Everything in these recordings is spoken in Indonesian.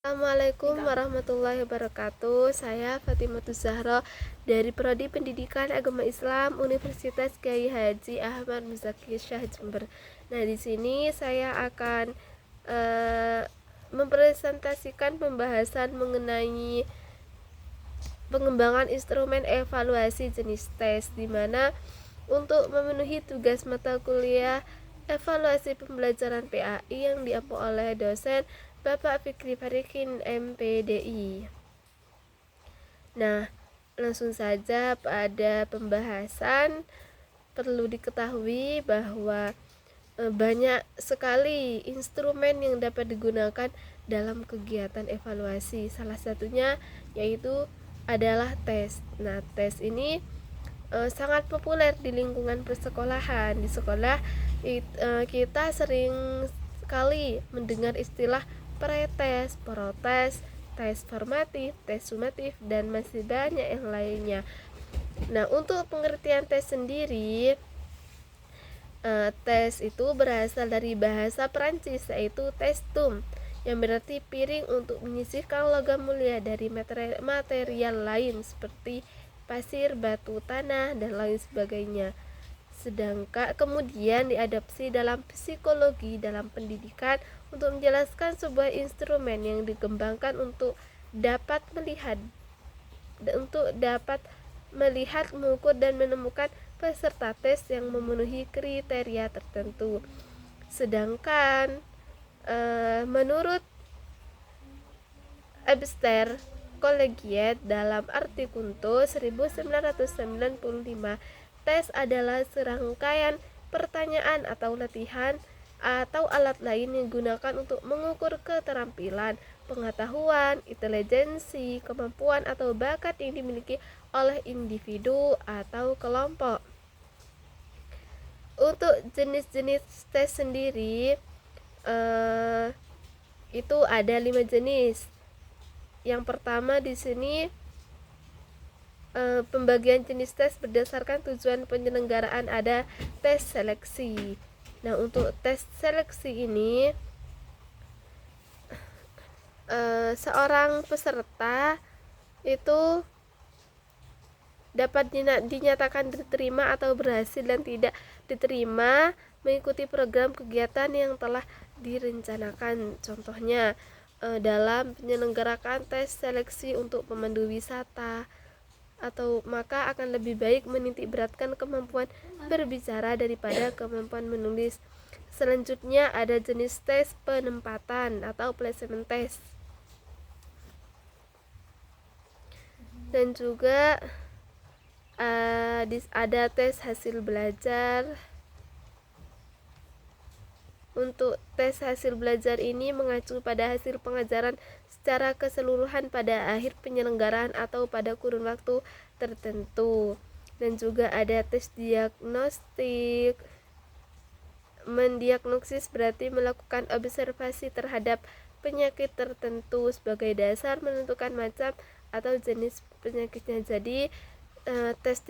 Assalamualaikum warahmatullahi wabarakatuh. Saya Fatimah Zahra dari Prodi Pendidikan Agama Islam Universitas Kyai Haji Ahmad Muzaki Syah Jember. Nah, di sini saya akan mempresentasikan pembahasan mengenai pengembangan instrumen evaluasi jenis tes, di mana untuk memenuhi tugas mata kuliah evaluasi pembelajaran PAI yang diampu oleh dosen Bapak Fikri Farikin MPDI. Nah, langsung saja pada pembahasan. Perlu diketahui bahwa banyak sekali instrumen yang dapat digunakan dalam kegiatan evaluasi. Salah satunya yaitu adalah tes. Nah, tes ini sangat populer di lingkungan persekolahan. Di sekolah kita sering sekali mendengar istilah pretest, protes, tes formatif, tes sumatif, dan masih banyak yang lainnya. Nah, untuk pengertian tes sendiri, tes itu berasal dari bahasa Perancis, yaitu testum, yang berarti piring untuk menyisihkan logam mulia dari material lain seperti pasir, batu, tanah, dan lain sebagainya. Sedangkan kemudian diadopsi dalam psikologi dalam pendidikan untuk menjelaskan sebuah instrumen yang dikembangkan untuk dapat melihat, mengukur, dan menemukan peserta tes yang memenuhi kriteria tertentu. Sedangkan menurut Webster Collegiate dalam Artikunto 1995, tes adalah serangkaian pertanyaan atau latihan atau alat lain yang digunakan untuk mengukur keterampilan, pengetahuan, intelijensi, kemampuan atau bakat yang dimiliki oleh individu atau kelompok. Untuk jenis-jenis tes sendiri itu ada 5 jenis. Yang pertama di sini pembagian jenis tes berdasarkan tujuan penyelenggaraan, ada tes seleksi. Nah, untuk tes seleksi ini seorang peserta itu dapat dinyatakan diterima atau berhasil dan tidak diterima mengikuti program kegiatan yang telah direncanakan. Contohnya dalam penyelenggaraan tes seleksi untuk pemandu wisata, atau maka akan lebih baik menitik beratkan kemampuan berbicara daripada kemampuan menulis. Selanjutnya ada jenis tes penempatan atau placement test, dan juga ada tes hasil belajar. Untuk tes hasil belajar ini mengacu pada hasil pengajaran secara keseluruhan pada akhir penyelenggaraan atau pada kurun waktu tertentu. Dan juga ada tes diagnostik. Mendiagnosis berarti melakukan observasi terhadap penyakit tertentu sebagai dasar menentukan macam atau jenis penyakitnya. Jadi tes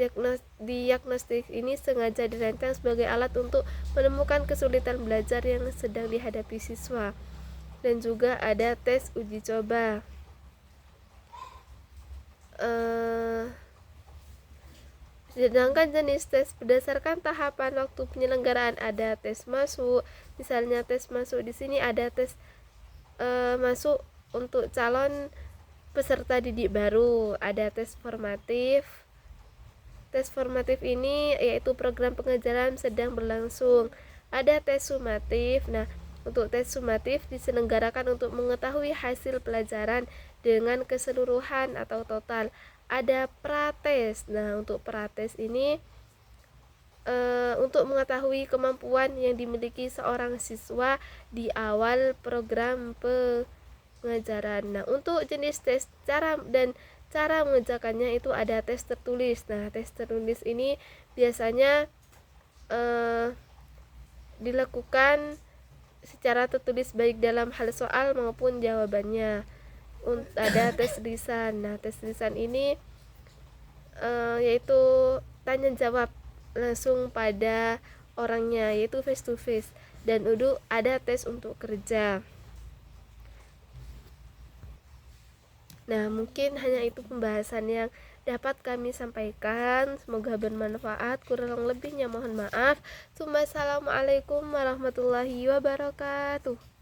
diagnostik ini sengaja dirancang sebagai alat untuk menemukan kesulitan belajar yang sedang dihadapi siswa. Dan juga ada tes uji coba. Sedangkan jenis tes berdasarkan tahapan waktu penyelenggaraan, ada tes masuk. Misalnya tes masuk di sini ada tes masuk untuk calon peserta didik baru, ada tes formatif. Tes formatif ini yaitu program pengajaran sedang berlangsung. Ada tes sumatif. Nah, untuk tes sumatif diselenggarakan untuk mengetahui hasil pelajaran dengan keseluruhan atau total. Ada prates. Nah, untuk prates ini untuk mengetahui kemampuan yang dimiliki seorang siswa di awal program pengajaran. Nah, untuk jenis tes cara mengerjakannya itu ada tes tertulis. Nah, tes tertulis ini biasanya dilakukan secara tertulis baik dalam hal soal maupun jawabannya. Ada tes lisan. Nah, tes lisan ini yaitu tanya jawab langsung pada orangnya, yaitu face to face. Dan ada tes untuk kerja. Nah, mungkin hanya itu pembahasan yang dapat kami sampaikan. Semoga bermanfaat. Kurang lebihnya mohon maaf. Assalamualaikum warahmatullahi wabarakatuh.